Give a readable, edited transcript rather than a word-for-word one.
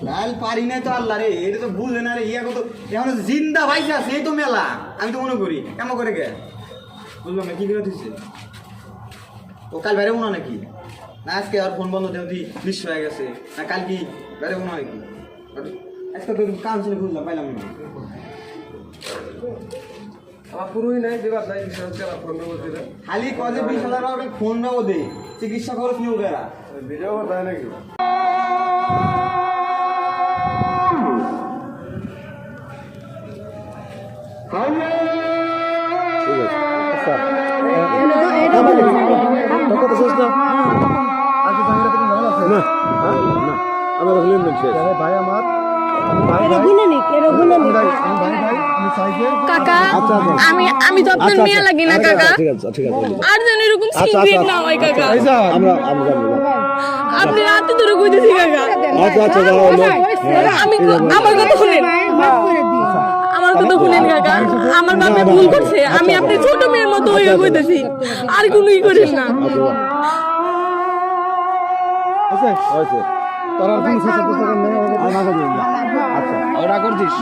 লাল পারি না তো আল্লাহ রে, এটা তো বুঝে না রে। ইয়া কত এখন জিন্দা ভাইসা আছে, এই তো মেলা। আমি তো মনে করি কেমন করে গে বুঝলাম না কি করে দিচ্ছে। ও কাল বাইরে মনে নাকি না, আজকে আর ফোন বন্ধ দেওয়া দৃশ্য হয়ে গেছে না, কাল কি বাইরে মনে নাকি? আজকে তো কাম ছিল, বুঝলাম পাইলাম না। আমার পুরোই নাই দেবার নাই, ফোন বলতে খালি কজে 20,000 টাকা ফোন নাও দে, চিকিৎসা খরচ নিও গেরা ভিডিও দেয় নাকি? কাকা আমি তো আপনার মেয়ে লাগি না কাকা, আর যেন এরকম সিক্রেট না হয় কাকা। আপনি রাতে ধরে কইতেছি কাকা। আমি আমার কথা শুনেন, আমার কথা শুনেন কাকা। আমার বাবা ভুল করছে, আমি আপনার ছোট মেয়ের মতো হয়ে কইতেছি, আর কোনো ই করেন না। তোরা করছিস